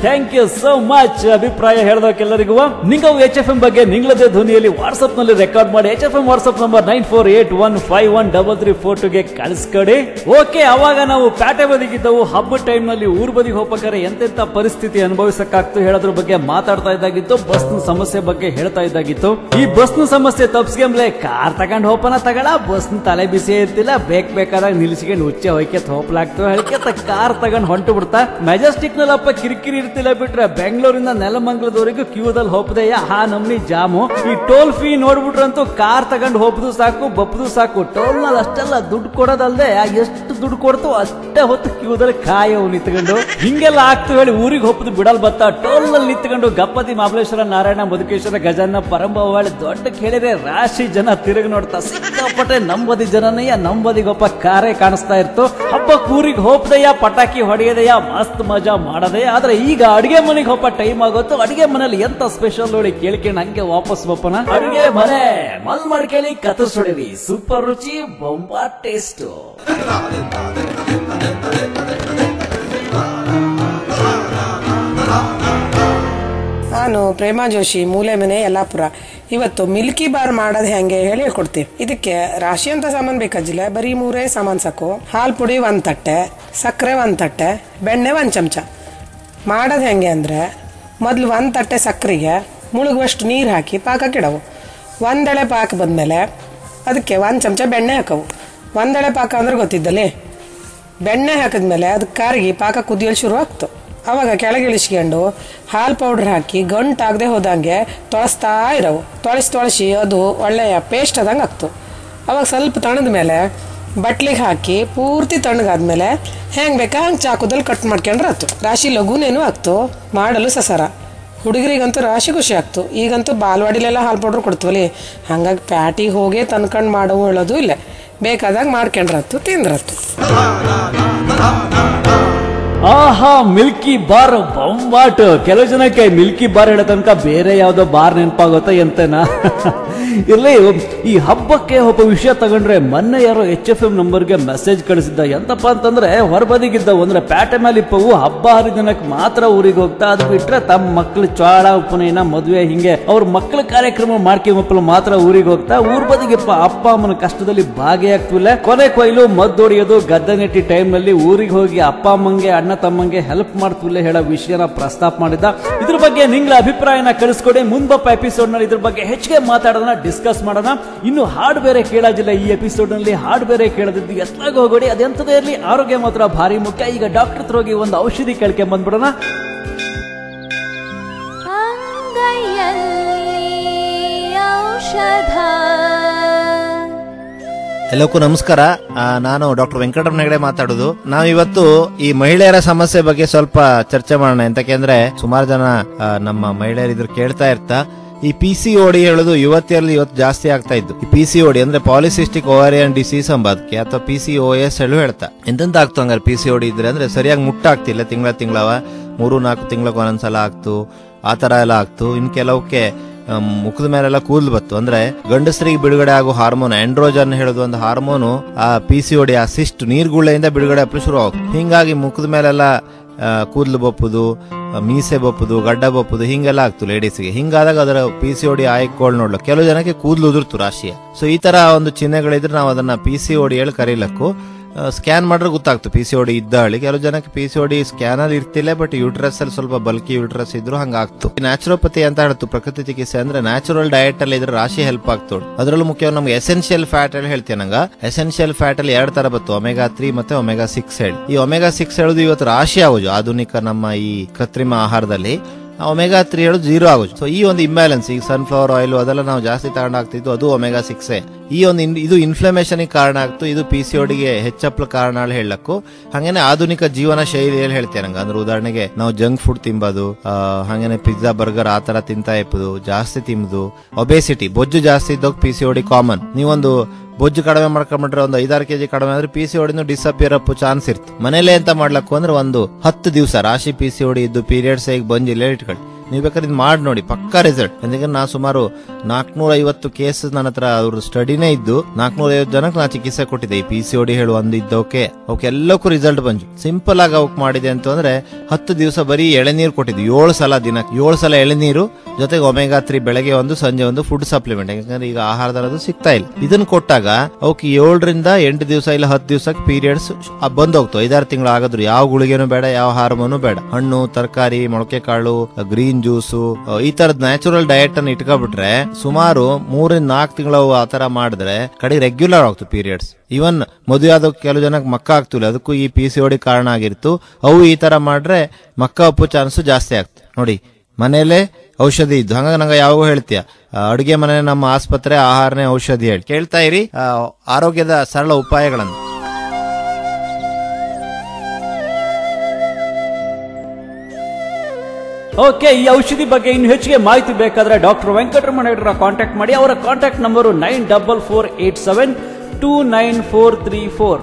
Thank you so much. ಅಭಿಪ್ರಾಯ ಹೇಳಿದಕ್ಕೆಲ್ಲರಿಗೂ ನಿಂಗವು HFM ಬಗ್ಗೆ ನಿಂಗಳದೇ ಧ್ವನಿಯಲ್ಲಿ ವಾಟ್ಸ್ಆಪ್ ನಲ್ಲಿ ರೆಕಾರ್ಡ್ ಮಾಡಿ HFM ವಾಟ್ಸ್ಆಪ್ ನಂಬರ್ 9481513342 ಕಳಿಸ್ಕೊಡಿ. ಓಕೆ, ಅವಾಗ ನಾವು ಪ್ಯಾಟೆ ಬದಿಗಿದ್ದವು. ಹಬ್ಬ ಟೈಮ್ ನಲ್ಲಿ ಊರ್ ಬದಿಗೆ ಹೋಗ್ಬೇಕಾದ್ರೆ ಎಂತೆಂತ ಪರಿಸ್ಥಿತಿ ಅನುಭವಿಸಕ್ಕಾಗ್ತು ಹೇಳೋದ್ರ ಬಗ್ಗೆ ಮಾತಾಡ್ತಾ ಇದ್ದಾಗಿತ್ತು. ಬಸ್ ಸಮಸ್ಯೆ ಬಗ್ಗೆ ಹೇಳ್ತಾ ಇದ್ದಾಗಿತ್ತು. ಈ ಬಸ್ ಸಮಸ್ಯೆ ತಪ್ಸ್ಗೆಂಬ್ಲೆ ಕಾರ್ ತಗೊಂಡ್ ಹೋಪನ ತಗೊಳ. ಬಸ್ ತಲೆ ಬಿಸಿ ಇರ್ತಿಲ್ಲ, ಬೇಕಾದಾಗ ನಿಲ್ಸ್ಕೊಂಡು ಹುಚ್ಚೆ ಹೊಯ್ಕೆ ಹೋಪ್ಲಾಗ್ತವೆ ಹೇಳಿಕೆ ಕಾರ್ ತಗೊಂಡ್ ಹೊಂಟು ಬಿಡ್ತಾ. ಮೆಜೆಸ್ಟಿಕ್ ನಲ್ಲಪ್ಪ ಕಿರಿಕಿರಿ ಇರ್ತಿಲ್ಲ ಬಿಟ್ರೆ ಬೆಂಗಳೂರಿಂದ ನೆಲಮಂಗಲದವರೆಗೂ ಕ್ಯೂದಲ್ಲಿ ಹೋಪದೆಯ ಆ ನಮ್ನಿ ಜಾಮು. ಈ ಟೋಲ್ ಫೀ ನೋಡ್ಬಿಟ್ರಂತೂ ಕಾರ್ ತಗೊಂಡ್ ಹೋಗ್ದು ಸಾಕು, ಬಪ್ಪದು ಸಾಕು. ಟೋಲ್ ನಲ್ಲಿ ಅಷ್ಟೆಲ್ಲ ದುಡ್ಡು ಕೊಡೋದಲ್ದೆ ಎಷ್ಟು ದುಡ್ಡು ಕೊಡ್ತು ಅಷ್ಟೇ ಹೊತ್ತು ಕ್ಯೂದಲ್ಲಿ ಕಾಯವು ನಿಂತ್ಕೊಂಡು. ಹಿಂಗೆಲ್ಲ ಆಗ್ತು ಹೇಳಿ ಊರಿಗೆ ಹೋಪದು ಬಿಡಲ್ ಬತ್ತ. ಟೋಲ್ ನಲ್ಲಿ ನಿಂತ್ಕೊಂಡು ಗಪ್ಪತಿ ಮಹಾಬಲೇಶ್ವರ, ನಾರಾಯಣ, ಮಧುಕೇಶ್ವರ, ಗಜಾನ, ಪರಂಬವಾಳಿ ದೊಡ್ಡ ಕೇಳಿದ್ರೆ ರಾಶಿ ಜನ ತಿರುಗಿ ನೋಡ್ತಾ. ಸಿಕ್ಕಾಪಟ್ಟೆ ನಂಬದಿ ಜನನಯ್ಯ, ನಂಬದಿಗೊಬ್ಬ ಕಾರೇ ಕಾಣಿಸ್ತಾ ಇರ್ತು. ಹಬ್ಬ ಹಬ್ಬಕ್ಕೆ ಊರಿಗೆ ಹೋಗ್ದೆಯಾ, ಪಟಾಕಿ ಹೊಡೆಯದೆಯಾ, ಮಸ್ತ್ ಮಜಾ ಮಾಡದೆ. ಆದ್ರೆ ಈಗ ಅಡಿಗೆ ಮನೆಗೆ ಹೋಗೋ ಟೈಮ್ ಆಗೋತ್ತು. ಅಡಿಗೆ ಮನೇಲಿ ಎಂತ ಸ್ಪೆಷಲ್ ನೋಡಿ ಕೇಳ್ಕೊಂಡು ಹಂಗೆ ವಾಪಸ್ ಬಪ್ಪನ. ಅಡಿಗೆ ಮನೆ ಮಲ್ ಮಾಡ್ಕೇಳಿ ಕತರ್ಸ್ ಹೊಡಿರಿ. ಸೂಪರ್ ರುಚಿ, ಬೊಂಬಾ ಟೇಸ್ಟ್. ನಾನು ಪ್ರೇಮಾ ಜೋಶಿ, ಮೂಲೆ ಮನೆ, ಯಲ್ಲಾಪುರ. ಇವತ್ತು ಮಿಲ್ಕಿ ಬಾರ್ ಮಾಡೋದು ಹೆಂಗೆ ಹೇಳಿ ಹೇಳ್ಕೊಡ್ತೀವಿ. ಇದಕ್ಕೆ ರಾಶಿ ಅಂತ ಸಾಮಾನು ಬೇಕಾಗಿಲ್ಲ, ಬರೀ 3 ಸಾಮಾನು ಸಾಕು. ಹಾಲು ಪುಡಿ 1 ತಟ್ಟೆ, ಸಕ್ಕರೆ 1 ತಟ್ಟೆ, ಬೆಣ್ಣೆ 1 ಚಮಚ. ಮಾಡೋದು ಹೆಂಗೆ ಅಂದರೆ, ಮೊದಲು 1 ತಟ್ಟೆ ಸಕ್ಕರೆಗೆ ಮುಳುಗುವಷ್ಟು ನೀರು ಹಾಕಿ ಪಾಕಕ್ಕಿಡವು. 1 ಎಳೆ ಪಾಕ ಬಂದಮೇಲೆ ಅದಕ್ಕೆ 1 ಚಮಚ ಬೆಣ್ಣೆ ಹಾಕವು. 1 ಎಳೆ ಪಾಕ ಅಂದ್ರೆ ಗೊತ್ತಿದ್ದಲ್ಲಿ. ಬೆಣ್ಣೆ ಹಾಕಿದ್ಮೇಲೆ ಅದಕ್ಕೆ ಕಾರಿಗೆ ಪಾಕ ಕುದಿಯಲು ಶುರು ಆಗ್ತು. ಅವಾಗ ಕೆಳಗಿಳಿಸ್ಕೊಂಡು ಹಾಲು ಪೌಡ್ರ್ ಹಾಕಿ ಗಂಟಾಗದೆ ಹೋದಂಗೆ ತೊಳಸ್ತಾ ಇರವು. ತೊಳಸಿ ಅದು ಒಳ್ಳೆಯ ಪೇಸ್ಟ್ ಆದಂಗೆ ಆಗ್ತು. ಅವಾಗ ಸ್ವಲ್ಪ ತಣ್ಣದ ಮೇಲೆ ಬಟ್ಲಿಗೆ ಹಾಕಿ ಪೂರ್ತಿ ತಣ್ಣಗಾದ್ಮೇಲೆ ಹೆಂಗೆ ಬೇಕಾ ಹಂಗೆ ಚಾಕುದಲ್ಲಿ ಕಟ್ ಮಾಡ್ಕೊಂಡ್ರೆ ಆಯ್ತು. ರಾಶಿ ಲಘುನೇನು ಆಗ್ತು, ಮಾಡಲು ಸಸರ. ಹುಡುಗರಿಗಂತೂ ರಾಶಿ ಖುಷಿ ಆಗ್ತು. ಈಗಂತೂ ಬಾಲ್ವಾಡಿಲೆಲ್ಲ ಹಾಲು ಪೌಡ್ರ್ ಕೊಡ್ತೀವಲ್ಲಿ, ಹಾಗಾಗಿ ಪ್ಯಾಟಿಗೆ ಹೋಗಿ ತನ್ಕೊಂಡು ಮಾಡವು ಹೇಳೋದು ಇಲ್ಲ. ಬೇಕಾದಾಗ ಮಾಡ್ಕೊಂಡ್ರತ್ತು, ತಿಂದ್ರತ್ತು. ಆಹಾ, ಮಿಲ್ಕಿ ಬಾರ್ ಬೊಂಬಾಟ್. ಕೆಲವು ಜನಕ್ಕೆ ಮಿಲ್ಕಿ ಬಾರ್ ಹೇಳೋ ತನಕ ಬೇರೆ ಯಾವ್ದೋ ಬಾರ್ ನೆನಪಾಗುತ್ತಾ ಎಂತನಾ. ಇರ್ಲಿ, ಈ ಹಬ್ಬಕ್ಕೆ ಒಬ್ಬ ವಿಷಯ ತಗೊಂಡ್ರೆ ಮೊನ್ನೆ ಯಾರೋ HFM ನಂಬರ್ಗೆ ಮೆಸೇಜ್ ಕಳಿಸಿದ್ದ. ಎಂತಪ್ಪ ಅಂತಂದ್ರೆ, ಹೊರಬದಿಗಿದ್ದ ಅಂದ್ರೆ ಪ್ಯಾಟೆ ಮೇಲೆ ಇಪ್ಪವು ಹಬ್ಬ ಹರಿದಿನಕ್ಕೆ ಮಾತ್ರ ಊರಿಗೆ ಹೋಗ್ತಾ, ಅದು ಬಿಟ್ರೆ ತಮ್ಮ ಮಕ್ಳು ಚಾಳ ಉಪನಯನ ಮದುವೆ ಹಿಂಗೆ ಅವ್ರ ಮಕ್ಳ ಕಾರ್ಯಕ್ರಮ ಮಾಡ್ಕೊಂಬಪ್ಪಲು ಮಾತ್ರ ಊರಿಗೆ ಹೋಗ್ತಾ, ಊರ್ ಬದಿಗಿಪ್ಪ ಅಪ್ಪ ಅಮ್ಮನ ಕಷ್ಟದಲ್ಲಿ ಭಾಗಿಯಾಗ್ತಿಲ್ಲ. ಕೊನೆ ಕೊಯ್ಲು ಮದ್ದೊಡೆಯೋದು ಗದ್ದೆ ನೆಟ್ಟಿ ಟೈಮ್ ನಲ್ಲಿ ಊರಿಗೆ ಹೋಗಿ ಅಪ್ಪ ಅಮ್ಮಂಗೆ ಅಣ್ಣ ತಮ್ಮಂಗೆ ಹೆಲ್ಪ್ ಮಾಡ್ತಿಲ್ಲ ಹೇಳೋ ವಿಷಯನ ಪ್ರಸ್ತಾಪ ಮಾಡಿದ್ದ. ಇದ್ರ ಬಗ್ಗೆ ನಿಂಗಳ ಅಭಿಪ್ರಾಯನ ಕಳಿಸ್ಕೊಡಿ. ಮುಂಬಪ್ಪ ಎಪಿಸೋಡ್ ನಲ್ಲಿ ಇದ್ರ ಬಗ್ಗೆ ಹೆಚ್ಚಿಗೆ ಮಾತಾಡೋಣ, ಡಿಸ್ಕಸ್ ಮಾಡೋಣ. ಇನ್ನು ಹಾಡು ಬೇರೆ ಕೇಳೋದಿಲ್ಲ ಈ ಎಪಿಸೋಡ್ ನಲ್ಲಿ. ಹಾಡು ಬೇರೆ ಕೇಳದಿದ್ದು ಎತ್ಲಾಗ ಹೋಗೋಡಿ. ಅದೆಂತದೇ ಇರಲಿ, ಆರೋಗ್ಯ ಮಾತ್ರ ಭಾರಿ ಮುಖ್ಯ. ಈಗ ಡಾಕ್ಟರ್ ಹತ್ರ ಹೋಗಿ ಒಂದು ಔಷಧಿ ಕೇಳ್ಕೊಂಡ್ ಬಂದ್ಬಿಡೋಣ. ಎಲ್ಲಕ್ಕೂ ನಮಸ್ಕಾರ. ನಾನು ಡಾಕ್ಟರ್ ವೆಂಕಟರಮಣ ಹೆಗಡೆ ಮಾತಾಡೋದು. ನಾವಿವತ್ತು ಈ ಮಹಿಳೆಯರ ಸಮಸ್ಯೆ ಬಗ್ಗೆ ಸ್ವಲ್ಪ ಚರ್ಚೆ ಮಾಡೋಣ. ಎಂತಕೆಂದ್ರೆ ಸುಮಾರು ಜನ ನಮ್ಮ ಮಹಿಳೆಯರು ಇದ್ರ ಕೇಳ್ತಾ ಇರ್ತಾ, ಈ PCOD ಹೇಳೋದು ಯುವತಿಯರಲ್ಲಿ ಇವತ್ತು ಜಾಸ್ತಿ ಆಗ್ತಾ ಇದ್ದು. ಈ PCOD ಅಂದ್ರೆ ಪಾಲಿಸಿಸ್ಟಿಕ್ ಓವೇರಿಯನ್ ಡಿಸೀಸ್ ಅಂಬದಕ್ಕೆ, ಅಥವಾ PCOS ಹೇಳು ಹೇಳ್ತಾ. ಎಂತೆಂತ ಆಗ್ತು ಹಂಗಾರೆ PCOD ಇದ್ರೆ ಅಂದ್ರೆ, ಸರಿಯಾಗಿ ಮುಟ್ಟಾಗ್ತಿಲ್ಲ. ತಿಂಗಳವ 3-4 ತಿಂಗಳಿಗೆ ಒಂದೊಂದ್ಸಲ ಆಗ್ತು, ಆ ತರ ಎಲ್ಲ ಆಗ್ತು. ಇನ್ ಕೆಲವಕ್ಕೆ ಮುಖದ ಮೇಲೆಲ್ಲ ಕೂದಲು ಬತ್ತು. ಅಂದ್ರೆ ಗಂಡಸರಿಗೆ ಬಿಡುಗಡೆ ಆಗೋ ಹಾರ್ಮೋನ್ ಆಂಡ್ರೋಜನ್ ಹೇಳೋದು ಒಂದು ಹಾರ್ಮೋನು ಆ PCOD ಆ ಸಿಸ್ಟ್ ನೀರ್ಗುಳ್ಳೆಯಿಂದ ಬಿಡುಗಡೆ ಆಗಲು ಶುರು ಆಗುತ್ತೆ. ಹಿಂಗಾಗಿ ಮುಖದ ಮೇಲೆಲ್ಲ ಕೂದಲು ಬಪ್ಪುದು, ಮೀಸೆ ಬಪ್ಪುದು, ಗಡ್ಡ ಬಪ್ಪುದು ಹಿಂಗೆಲ್ಲ ಆಗ್ತು ಲೇಡೀಸ್ಗೆ. ಹಿಂಗಾದಾಗ ಅದರ PCOD ಆಯ್ಕೊಳ್ಳಿ ನೋಡ್ಲು. ಕೆಲವು ಜನಕ್ಕೆ ಕೂದಲು ಉದುರ್ತು ರಾಶಿಯ. ಸೊ ಈ ತರ ಒಂದು ಚಿಹ್ನೆಗಳಿದ್ರೆ ನಾವು ಅದನ್ನ PCOD ಹೇಳಿ ಕರೀಲಕ್ಕು. ಸ್ಕ್ಯಾನ್ ಮಾಡಿದ್ರೆ ಗೊತ್ತಾಗ್ತು PCOD ಇದ್ದ ಹಳಿ. ಕೆಲವು ಜನಕ್ಕೆ PCOD ಸ್ಕ್ಯಾನ್ ಅಲ್ಲಿ ಇರ್ತಿಲ್ಲ, ಬಟ್ ಯೂಟ್ರಸ್ ಅಲ್ಲಿ ಸ್ವಲ್ಪ ಬಲ್ಕಿ ಯೂಟ್ರಸ್ ಇದ್ರು ಹಂಗಾಗ್ತು. ನ್ಯಾಚುರೋಪತಿ ಅಂತ ಹೇಳ್ತು, ಪ್ರಕೃತಿ ಚಿಕಿತ್ಸೆ ಅಂದ್ರೆ ನ್ಯಾಚುರಲ್ ಡಯಟ್ ಅಲ್ಲಿ ಇದ್ರೆ ರಾಶಿ ಹೆಲ್ಪ್ ಆಗ್ತೋಳು. ಅದ್ರಲ್ಲೂ ಮುಖ್ಯವಾಗಿ ನಮ್ಗೆ ಎಸೆನ್ಷಿಯಲ್ ಫ್ಯಾಟ್ ಹೇಳಿ ಹೇಳ್ತೇನೆ. ನಂಗ ಎಸೆನ್ಷಿಯಲ್ ಫ್ಯಾಟ್ ಅಲ್ಲಿ 2 ತರ ಬತ್ತು, omega-3 ಮತ್ತೆ omega-6 ಹೇಳಿ. ಈ omega-6 ಹೇಳುದು ಇವತ್ತು ರಾಶಿ ಆಗೋದು ಆಧುನಿಕ ನಮ್ಮ ಈ ಕೃತ್ರಿಮ ಆಹಾರದಲ್ಲಿ. omega-3 ಹೇಳೋದು 0 ಆಗೋದು. ಸೊ ಈ ಒಂದು ಇಂಬ್ಯಾಲೆನ್ಸ್, ಈಗ ಸನ್ಫ್ಲವರ್ ಆಯಿಲ್ ಅದೆಲ್ಲ ನಾವು ಜಾಸ್ತಿ ತಗೊಂಡಾಗ್ತಿದ್ದು, ಅದು omega-6. ಈ ಒಂದು ಇದು ಇನ್ಫ್ಲಮೇಷನ್ ಕಾರಣ ಆಗ್ತು. ಇದು PCODಗೆ ಹೆಚ್ಚಪ್ಪಲ ಕಾರಣ ಹೇಳಕ್ಕು. ಹಂಗೇನೆ ಆಧುನಿಕ ಜೀವನ ಶೈಲಿಯಲ್ಲಿ ಹೇಳ್ತೇನೆ ನಂಗೆ. ಅಂದ್ರೆ ಉದಾಹರಣೆಗೆ ನಾವು ಜಂಕ್ ಫುಡ್ ತಿಂಬೋದು, ಹಂಗೇನೆ ಪಿಜ್ಜಾ ಬರ್ಗರ್ ಆ ತರ ತಿಂತಾ ಇಪ್ಪದು, ಜಾಸ್ತಿ ತಿಂಬುದು. ಒಬೇಸಿಟಿ, ಬೊಜ್ಜು ಜಾಸ್ತಿ ಇದ್ದೋಗ್ PCOD ಕಾಮನ್. ನೀವೊಂದು ಬೊಜ್ಜು ಕಡಿಮೆ ಮಾಡ್ಕೊಂಡ್ಬಿಟ್ರೆ ಒಂದು 5-6 kg ಕಡಿಮೆ ಆದ್ರೆ PCOD ಡಿಸಪಿಯರ್ ಅಪ್ಪು ಚಾನ್ಸ್ ಇರ್ತು. ಮನೇಲೆ ಅಂತ ಮಾಡ್ಲಕ್ಕು ಅಂದ್ರೆ ಒಂದು 10 ದಿವಸ ರಾಶಿ PCOD ಇದ್ದು ಪೀರಿಯಡ್ಸ್ ಹೇಗೆ ಬಂದಿಲ್ಲ ಇಟ್ಕೊಳ್ಳಿ. ನೀವು ಬೇಕಾದ್ರೆ ಇದು ಮಾಡಿ ನೋಡಿ, ಪಕ್ಕಾ ರಿಸಲ್ಟ್. ಯಾಕಂದ್ರೆ ನಾ ಸುಮಾರು 450 ಕೇಸಸ್ ನನ್ನ ಹತ್ರ ಅವ್ರ ಸ್ಟಡಿನೇ ಇದ್ದು 450 ಜನಕ್ಕೆ ನಾ ಚಿಕಿತ್ಸೆ ಕೊಟ್ಟಿದ್ದೆ. ಈ PCOD ಹೇಳು ಒಂದು ಇದ್ದೋಕೆ ಅವಕ್ಕೆಲ್ಲಕ್ಕೂ ರಿಸಲ್ಟ್ ಬಂತು. ಸಿಂಪಲ್ ಆಗಿ ಅವಕ್ ಮಾಡಿದೆ ಅಂತಂದ್ರೆ 10 ದಿವಸ ಬರೀ ಎಳೆನೀರು ಕೊಟ್ಟಿದ್ವಿ. 7 ಸಲ ದಿನಕ್ಕೆ 7 ಸಲ ಎಳೆನೀರು, ಜೊತೆಗೆ omega-3 ಬೆಳಗ್ಗೆ ಒಂದು ಸಂಜೆ ಒಂದು ಫುಡ್ ಸಪ್ಲಿಮೆಂಟ್. ಯಾಕಂದ್ರೆ ಈಗ ಆಹಾರದಲ್ಲಿ ಸಿಗ್ತಾ ಇಲ್ಲ. ಇದನ್ನ ಕೊಟ್ಟಾಗ ಅವಕ್ಕೆ 7 ರಿಂದ 8 ದಿವಸ ಇಲ್ಲ 10 ದಿವಸಕ್ಕೆ ಪೀರಿಯಡ್ಸ್ ಬಂದೋಗ್ತು. 5-6 ತಿಂಗಳು ಆಗಾದ್ರು ಯಾವ ಗುಳಿಗೆನೂ ಬೇಡ, ಯಾವ ಹಾರ್ಮೋನು ಬೇಡ. ಹಣ್ಣು, ತರಕಾರಿ, ಮೊಳಕೆ ಕಾಳು, ಗ್ರೀನ್ ಜ್ಯೂಸು, ಈ ತರದ ನ್ಯಾಚುರಲ್ ಡಯಟ್ ಅನ್ನು ಇಟ್ಕೊಬಿಟ್ರೆ ಸುಮಾರು 3-4 ತಿಂಗಳು ಆ ತರ ಮಾಡಿದ್ರೆ ಕಡೆ ರೆಗ್ಯುಲರ್ ಆಗ್ತು ಪೀರಿಯಡ್ಸ್. ಇವನ್ ಮದುವೆ ಆದ ಕೆಲವು ಜನಕ್ಕೆ ಮಕ್ಕ ಆಗ್ತಿಲ್ಲ, ಅದಕ್ಕೂ ಈ PCOD ಕಾರಣ ಆಗಿರ್ತು. ಅವು ಈ ತರ ಮಾಡ್ರೆ ಮಕ್ಕ ಅಪ್ಪು ಚಾನ್ಸ್ ಜಾಸ್ತಿ ಆಗ್ತದೆ. ನೋಡಿ, ಮನೇಲೆ ಔಷಧಿ ಇದ್ದು. ಹಂಗಾಗಿ ನಂಗೆ ಯಾವಾಗೂ ಹೇಳ್ತೀಯ, ಅಡುಗೆ ಮನೆ ನಮ್ಮ ಆಸ್ಪತ್ರೆ, ಆಹಾರನೇ ಔಷಧಿ ಹೇಳಿ. ಕೇಳ್ತಾ ಇರಿ ಆರೋಗ್ಯದ ಸರಳ ಉಪಾಯಗಳನ್ನು. ಓಕೆ, ಈ ಔಷಧಿ ಬಗ್ಗೆ ಇನ್ನು ಹೆಚ್ಚಿಗೆ ಮಾಹಿತಿ ಬೇಕಾದ್ರೆ ಡಾಕ್ಟರ್ ವೆಂಕಟರಮಣ ಹೆಗಡೆ ಕಾಂಟ್ಯಾಕ್ಟ್ ಮಾಡಿ. ಅವರ ಕಾಂಟ್ಯಾಕ್ಟ್ ನಂಬರು 9448729434.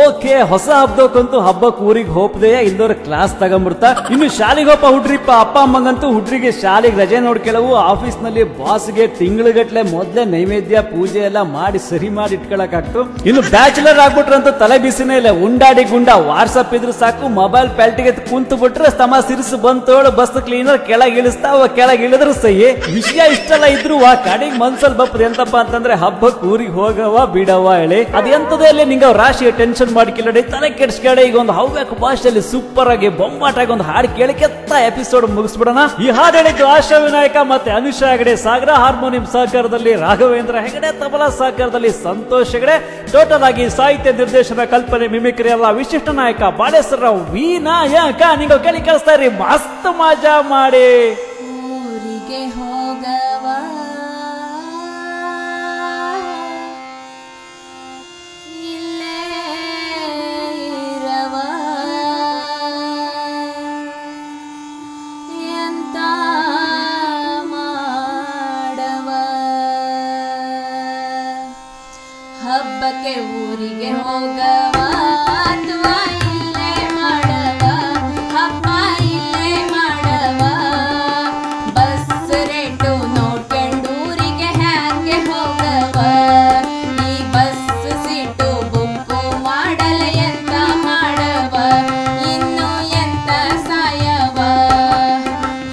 ಓಕೆ, ಹೊಸ ಹಬ್ಬಕ್ಕಂತೂ ಹಬ್ಬಕ್ಕೆ ಊರಿಗೆ ಹೋಗ್ದೆ ಇಲ್ದವ್ರ ಕ್ಲಾಸ್ ತಗೊಂಡ್ಬಿಡ್ತಾ. ಇನ್ನು ಶಾಲೆಗೆ ಹೋಪ ಹುಡ್ರಿಪ್ಪ ಅಪ್ಪ ಅಮ್ಮಂಗಂತೂ ಹುಡ್ರಿಗೆ ಶಾಲೆಗೆ ರಜೆ ನೋಡ್ಕೆಳವು. ಆಫೀಸ್ ನಲ್ಲಿ ಬಾಸ್ಗೆ ತಿಂಗಳಗಟ್ಲೆ ಮೊದ್ಲೇ ನೈವೇದ್ಯ ಪೂಜೆ ಎಲ್ಲ ಮಾಡಿ ಸರಿ ಮಾಡಿ ಇಟ್ಕೊಳಕ್ ಆಗ್ತು. ಇನ್ನು ಬ್ಯಾಚುಲರ್ ಆಗ್ಬಿಟ್ರಂತೂ ತಲೆ ಬಿಸಿನೇ ಇಲ್ಲ. ಉಂಡಾಡಿ ಗುಂಡ ವಾಟ್ಸಪ್ ಇದ್ರು ಸಾಕು, ಮೊಬೈಲ್ ಪ್ಯಾಲ್ಟಿಗೆ ಕುಂತು ಬಿಟ್ರೆ ತಮ್ಮ ಸಿರಿಸು ಬಂತೋಳು ಬಸ್ ಕ್ಲೀನರ್ ಕೆಳಗೆ ಇಳಿಸ್ತಾವ, ಕೆಳಗೆ ಇಳಿದ್ರು ಸಹಿ. ವಿಷಯ ಇಷ್ಟೆಲ್ಲ ಇದ್ರು ಆ ಕಡೆಗೆ ಮನ್ಸಲ್ ಬಪ್ಪದ ಎಂತಪ್ಪ ಅಂತಂದ್ರೆ ಹಬ್ಬಕ್ಕೆ ಊರಿಗೆ ಹೋಗವ ಬಿಡವ ಹೇಳಿ. ಅದೆಂತದಲ್ಲಿ ನಿಂಗ ರಾಶಿ ಟೆನ್ಷನ್ ಮಾಡ್ಕಿಲ್ಲಡಿ, ತಲೆ ಕೆಡ್ಸ್ಕಡೆ. ಈಗ ಒಂದು ಹವ್ಯಾಕ ಭಾಷೆಯಲ್ಲಿ ಸೂಪರ್ ಆಗಿ ಬೊಂಬಾಟಾಗಿ ಒಂದು ಹಾಡು ಕೇಳಿಕೆತ್ತ ಎಪಿಸೋಡ್ ಮುಗಿಸ್ಬಿಡೋಣ. ಈ ಹಾಡು ಹೇಳಿದ್ದು ಆಶಾ ವಿನಾಯಕ ಮತ್ತೆ ಅನುಷಾ ಹೆಗಡೆ, ಸಾಗರ ಹಾರ್ಮೋನಿಯಂ ಸಹಕಾರದಲ್ಲಿ ರಾಘವೇಂದ್ರ ಹೆಗಡೆ, ತಬಲಾ ಸಹಕಾರದಲ್ಲಿ ಸಂತೋಷ್ ಹೆಗಡೆ. ಟೋಟಲ್ ಆಗಿ ಸಾಹಿತ್ಯ ನಿರ್ದೇಶನ, ಕಲ್ಪನೆ, ಮಿಮಿಕ್ರಿ ಎಲ್ಲ ವಿಶಿಷ್ಟ ನಾಯಕ ಬಾಳೇಶ್ವರ ವಿನಾಯಕ. ನೀವು ಕೇಳಿ ಕೇಳಿಸ್ತಾ ಇರಿ, ಮಸ್ತ್ ಮಜಾ ಮಾಡಿ. ಊರಿಗೆ ಹೋಗವ ಇಲ್ಲೇ ಇರವ ಎಂತ ಮಾಡವ, ಹಬ್ಬಕ್ಕೆ ಊರಿಗೆ ಹೋಗವ ಅಥವಾ ಇಲ್ಲೇ ಮಾಡವ, ಹಬ್ಬ ಇಲ್ಲೇ ಮಾಡವ, ಬಸ್ ರೇಟು ನೋಡ್ಕೊಂಡು ಊರಿಗೆ ಹ್ಯಾಂಗೆ ಹೋಗವ, ಈ ಬಸ್ ಸೀಟು ಬುಕ್ಕು ಮಾಡಲ ಎಂತ ಮಾಡವ, ಇನ್ನು ಎಂತ ಸಾಯವ,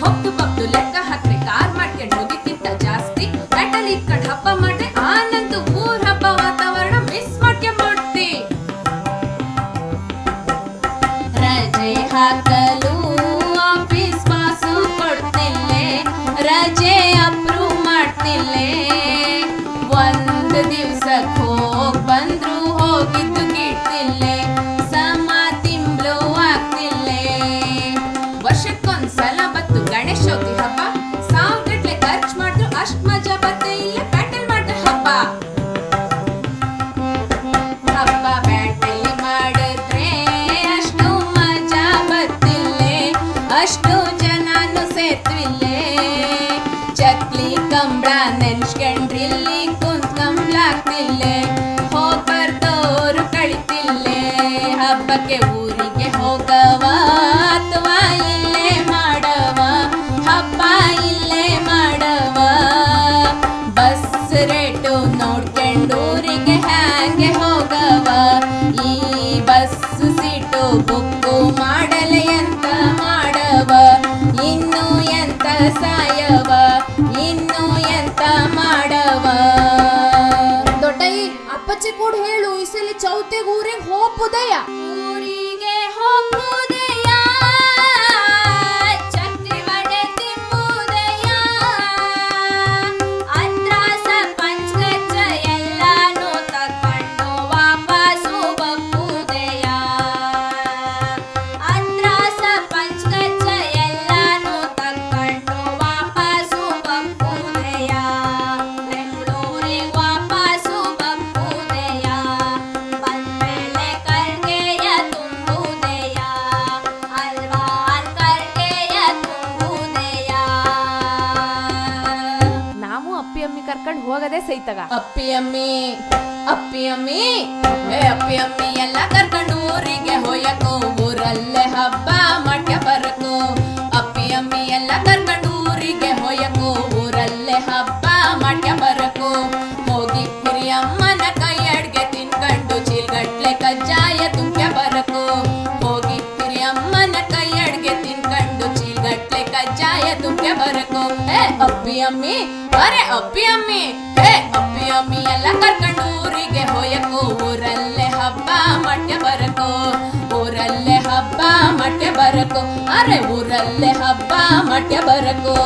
ಹೊತ್ತು ಪತ್ತು ಲೆಕ್ಕ ಹಾಕ್ರೆ ಕಾರ್ ಮಾಡ್ಕೊಂಡು ಹೋಗಿಕ್ಕಿಂತ ಜಾಸ್ತಿ ಪೆಟ್ರೋಲ್ ಇಟ್ಕೊಂಡು ಹಬ್ಬ ಮಾಡ್ರೆ ಆನಂದು ಊರ್ ಹಬ್ಬ ವಾತಾವರಣ ಮಿಸ್ ಮಾಡ್ಕೊಂಡ್ಬಿಡ್ತಿ. ರಜೆ ಹಾಕಲು ಆಫೀಸ್ ಪಾಸು ಕೊಡ್ತಿಲ್ಲೆ, ರಜೆ ಅಪ್ರೂವ್ ಮಾಡ್ತಿಲ್ಲೆ, ಒಂದು ದಿವ್ಸಕ್ಕೆ ಹೋಗ್ ಬಂದ್ರು ಹೋಗಿದ್ದು ಗಿಡ್ತಿಲ್ಲೆ, ಸಮ ತಿಂಬ್ಳು ಆಗ್ತಿಲ್ಲೆ. ವರ್ಷಕ್ಕೊಂದ್ಸಲ ಬತ್ತು ಗಣೇಶೋತಿ ಹಬ್ಬ, ಸಾವಿರಗಟ್ಲೆ ಖರ್ಚು ಮಾಡಿದ್ರು ಅಷ್ಟ್ ಮಜಾ ಬತ್ತೆ ಇಲ್ಲ ಪ್ಯಾಟಲ್ ಮಾಡ್ದ ಹಬ್ಬ. ಹಬ್ಬ ಬ್ಯಾಟಲಿ ಮಾಡಿದ್ರೆ ಅಷ್ಟು ಮಜಾ ಬರ್ತಿಲ್ಲೆ, ಅಷ್ಟು ಜನನು ಸೇರ್ತಿಲ್ಲೆ, ಚಕ್ಲಿ ಕಂಬಳ ನೆನ್ಸ್ಕೊಂಡ್ರಿಲ್ಲಿ ಕುಂತ್ ಕಂಬ್ಲಾಗ್ತಿಲ್ಲೆ, ಹೋಗ್ ಬರ್ದೋರು ಕಳಿತಿಲ್ಲೆ, ಹಬ್ಬಕ್ಕೆ ಊರಿಗೆ ಹೋಗವ ಅಥವಾ ಇಲ್ಲೇ ಮಾಡವ, ಹಬ್ಬ ಇಲ್ಲೇ ಮಾಡವ, ಬಸ್ ರೇಟು ನೋಡ್ಕೊಂಡು ಊರಿಗೆ ಹ್ಯಾಂಗೆ ಹೋಗವ, ಈ ಬಸ್ ಸೀಟು ಬುಕ್ಕು ಮಾಡಲೆ ಎಂತ ಮಾಡವ, ಇನ್ನು ಎಂತ ಸಾಯವ, ಇನ್ನು ಎಂತ ಮಾಡವ. ದೊಡ್ಡಯ್ಯ ಅಪ್ಪಚ್ಚಿ ಕೂಡ ಹೇಳು, ಈ ಸಲ ಚೌತಿಗೆ ಊರಿಗೆ ಹೋಗ್ಬೋದಯ್ಯ. ಊರಿಗೆ ಹೋಗ್ಬೋದಯ್ಯ, ಚಕ್ಲಿ ವಡೆ ತಿಂಬುದಯ್ಯ, ಅತ್ರಾಸ ಪಂಚಗಚ್ಚ ಎಲ್ಲಾನು ತಕೊಂಡು ವಾಪಸ್ಸು ಬಪ್ಪುದಯ್ಯ, ಅತ್ರಾಸ ಪಂಚಗಚ್ಚ ಎಲ್ಲಾನು ತಕೊಂಡು ವಾಪಸ್ಸು ಬಪ್ಪುದಯ್ಯ, ಬೆಂಗಳೂರಿಗೆ ವಾಪಸ್ಸು ಬಪ್ಪುದಯ್ಯ, ಬಂದ್ಮೇಲೆ ಕರ್ಗೆಯ ತುಂಬುದಯ್ಯ, ಅಲ್ವಾ ಕರ್ಗೆಯ ತುಂಬುದಯ್ಯ. ನಾವು ಅಪ್ಪಿ ಅಮ್ಮಿ ಕರ್ಕೊಂಡು ಹೋಗದೆ ಸೈತಗ. ಅಪ್ಪಿ ಅಮ್ಮಿ ಅಪ್ಪಿ ಅಮ್ಮಿ ಅಪ್ಪಿ ಅಮ್ಮಿ ಎಲ್ಲ ಕರ್ಕೊಂಡು ಊರಿಗೆ ಹೋಯಕೋ, ಊರಲ್ಲೇ ಹಬ್ಬ ಮಾಡ್ಯ ಬರಕೋ, ಅಪ್ಪಿ ಅಮ್ಮಿ ಎಲ್ಲ ಕರ್ಕೊಂಡು ಊರಿಗೆ ಹೋಯಕೋ, ಊರಲ್ಲೇ ಹಬ್ಬ ಮಾಡ್ಯ ಬರಕೋ, ಹೋಗಿ ಹಿರಿಯಮ್ಮನ ಕೈ ಅಡ್ಗೆ ತಿನ್ಕೊಂಡು ಚೀಲ್ಗಟ್ಲೆ ಕಜ್ಜಾಯ ತುಂಬ್ಯ ಬರಕೋ, ಹೋಗಿ ಹಿರಿಯಮ್ಮನ ಕೈ ಅಡ್ಗೆ ತಿನ್ಕೊಂಡು ಚೀಲ್ಗಟ್ಲೆ ಕಜ್ಜಾಯ ತುಂಬ್ಯ ಬರಕೋ. ಅಪ್ಪಿ ಅಮ್ಮಿ ಅರೆ ಅಪ್ಪಿ ಅಮ್ಮಿ ಅಪ್ಪಿ ಅಮ್ಮಿ ಎಲ್ಲ ಕರ್ಕೊಂಡು ಊರಿಗೆ ಹೋಯಕೋ, ಊರಲ್ಲೇ ಹಬ್ಬ ಮಾಡ್ಯ ಬರಕೋ, ಊರಲ್ಲೇ ಹಬ್ಬ ಮಾಡ್ಯ ಬರಕೋ, ಅರೆ ಊರಲ್ಲೇ ಹಬ್ಬ ಮಾಡ್ಯ ಬರಕೋ.